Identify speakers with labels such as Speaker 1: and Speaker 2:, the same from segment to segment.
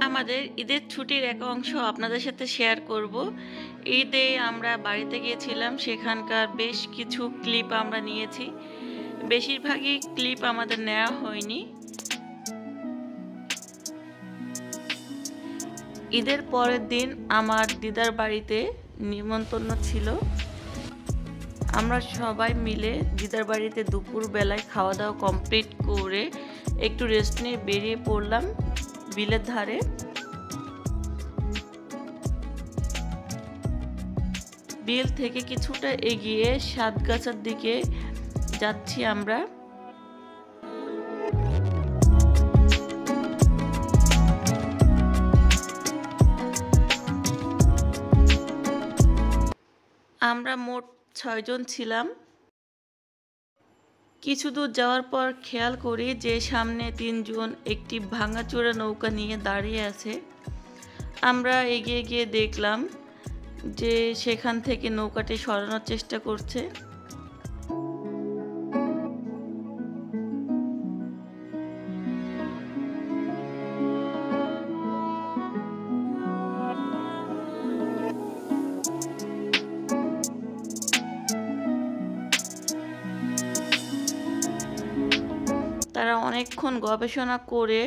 Speaker 1: আমাদের ঈদের ছুটির এক অংশ আপনাদের সাথে শেয়ার করব। ঈদে আমরা বাড়িতে গিয়েছিলাম, সেখানকার বেশ কিছু ক্লিপ আমরা নিয়েছি। বেশিরভাগই ক্লিপ আমাদের নেওয়া হয়নি। ঈদের পরের দিন আমার দিদার বাড়িতে নিমন্ত্রণ ছিল। আমরা সবাই মিলে দিদার বাড়িতে দুপুর বেলায় খাওয়া দাওয়া কমপ্লিট করে একটু রেস্ট নিয়ে বেরিয়ে পড়লাম বিলের ধারে। বিল থেকে কিছুটা এগিয়ে সাতগাছার দিকে যাচ্ছি আমরা। আমরা মোট 6 জন ছিলাম। কিছু দূর যাওয়ার পর খেয়াল করি যে সামনে 3 জন একটি ভাঙাচোরা নৌকা নিয়ে দাঁড়িয়ে আছে। আমরা এগিয়ে গিয়ে দেখলাম যে সেখান থেকে নৌকাটি সরানোর চেষ্টা করছে। তারা অনেকক্ষণ গবেষণা করে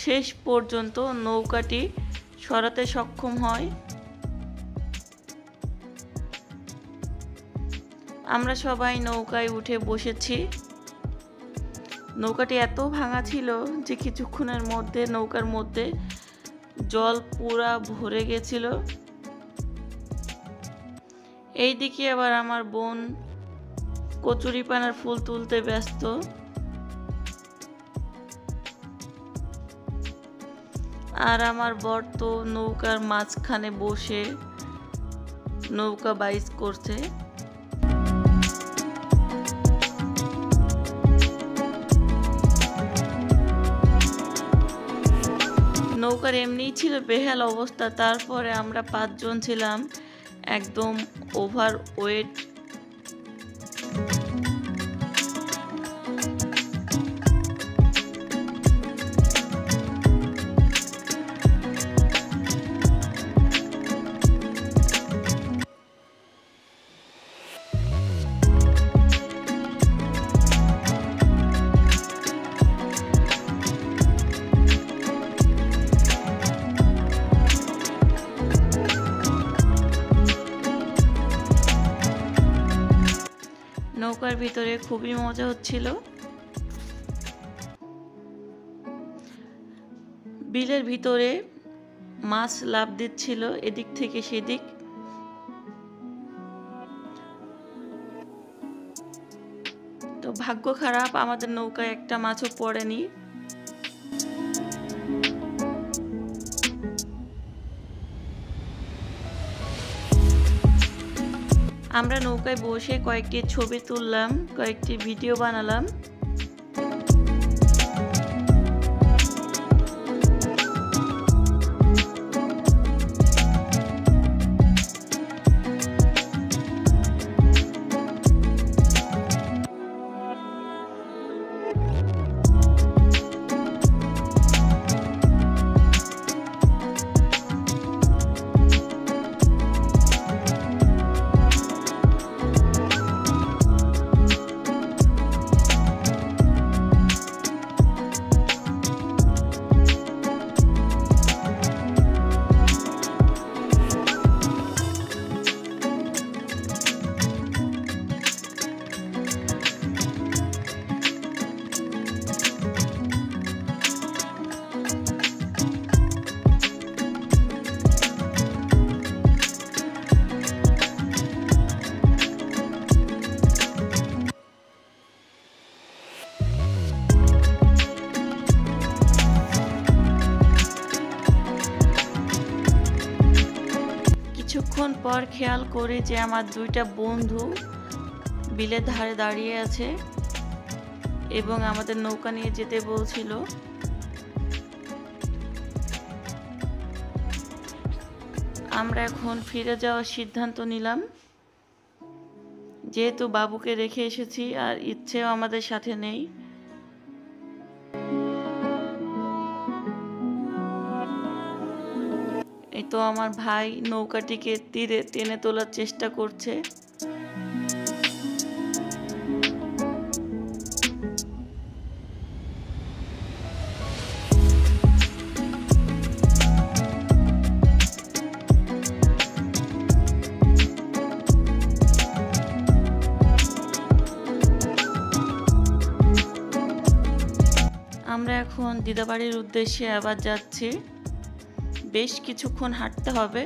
Speaker 1: শেষ পর্যন্ত নৌকাটি সরাতে সক্ষম হয়। আমরা সবাই নৌকায় উঠে বসেছি। নৌকাটি এত ভাঙা ছিল যে কিছুক্ষণের মধ্যে নৌকার মধ্যে জল পুরা ভরে গেছিল। এইদিকে আবার আমার বোন কচুরিপানার ফুল তুলতে ব্যস্ত। আর আমার বর তো নৌকার মাঝখানে বসে নৌকা বাইচ করছে। নৌকার এমনিই ছিল বেহাল অবস্থা, তারপরে আমরা 5 জন ছিলাম একদম ওভার ওয়েট। নৌকার ভিতরে খুবই মজা হচ্ছিল। বিলের ভিতরে মাছ লাফ দিচ্ছিল এদিক থেকে সেদিক। তো ভাগ্য খারাপ, আমাদের নৌকায় একটা মাছও পড়েনি। আমরা নৌকায় বসে কয়েকটি ছবি তুললাম, কয়েকটি ভিডিও বানালাম। কিছুক্ষণ পর খেয়াল করি যে আমার 2টা বন্ধু বিলের ধারে দাঁড়িয়ে আছে এবং আমাদের নৌকা নিয়ে যেতে বলছিল। আমরা এখন ফিরে যাওয়ার সিদ্ধান্ত নিলাম, যেহেতু বাবুকে রেখে এসেছি আর ইচ্ছেও আমাদের সাথে নেই। এই তো আমার ভাই নৌকাটিকে তীরে টেনে তোলার চেষ্টা করছে। আমরা এখন দিদাবাড়ির উদ্দেশ্যে আবার যাচ্ছি। বেশ কিছুক্ষণ হাঁটতে হবে।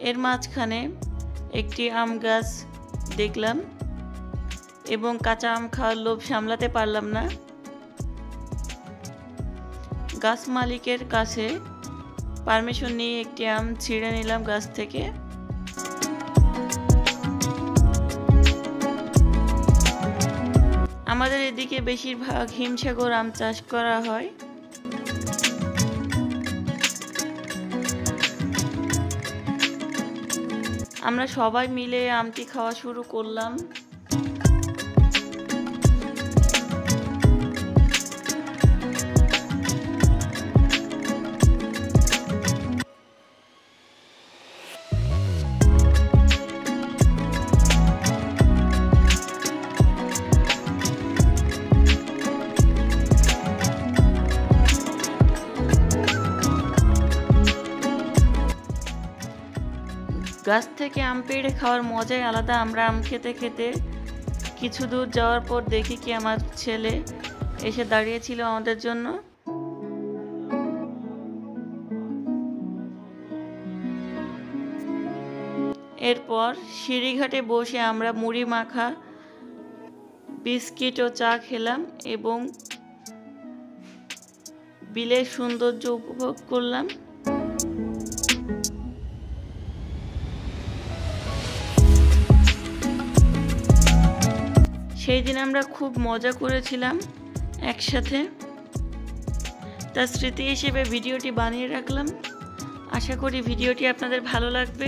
Speaker 1: এর মাঝখানে একটি আম গাছ দেখলাম এবং কাঁচা আম খাওয়ার লোভ সামলাতে পারলাম না। গাছ মালিকের কাছে পারমিশন নিয়ে একটি আম ছিঁড়ে নিলাম গাছ থেকে। আমাদের এদিকে বেশিরভাগ হিমসাগর আম চাষ করা হয়। আমরা সবাই মিলে আমটি খাওয়া শুরু করলাম। গাছ থেকে আম পেড়ে খাওয়ার মজাই আলাদা। আমরা আম খেতে খেতে কিছু দূর যাওয়ার পর দেখি কি আমার ছেলে এসে দাঁড়িয়েছিল আমাদের জন্য। এরপর সিঁড়িঘাটে বসে আমরা মুড়ি মাখা, বিস্কিট ও চা খেলাম এবং বিলের সৌন্দর্য উপভোগ করলাম। সেই দিন আমরা খুব মজা করেছিলাম একসাথে। তার স্মৃতি হিসেবে ভিডিওটি বানিয়ে রাখলাম। আশা করি ভিডিওটি আপনাদের ভালো লাগবে।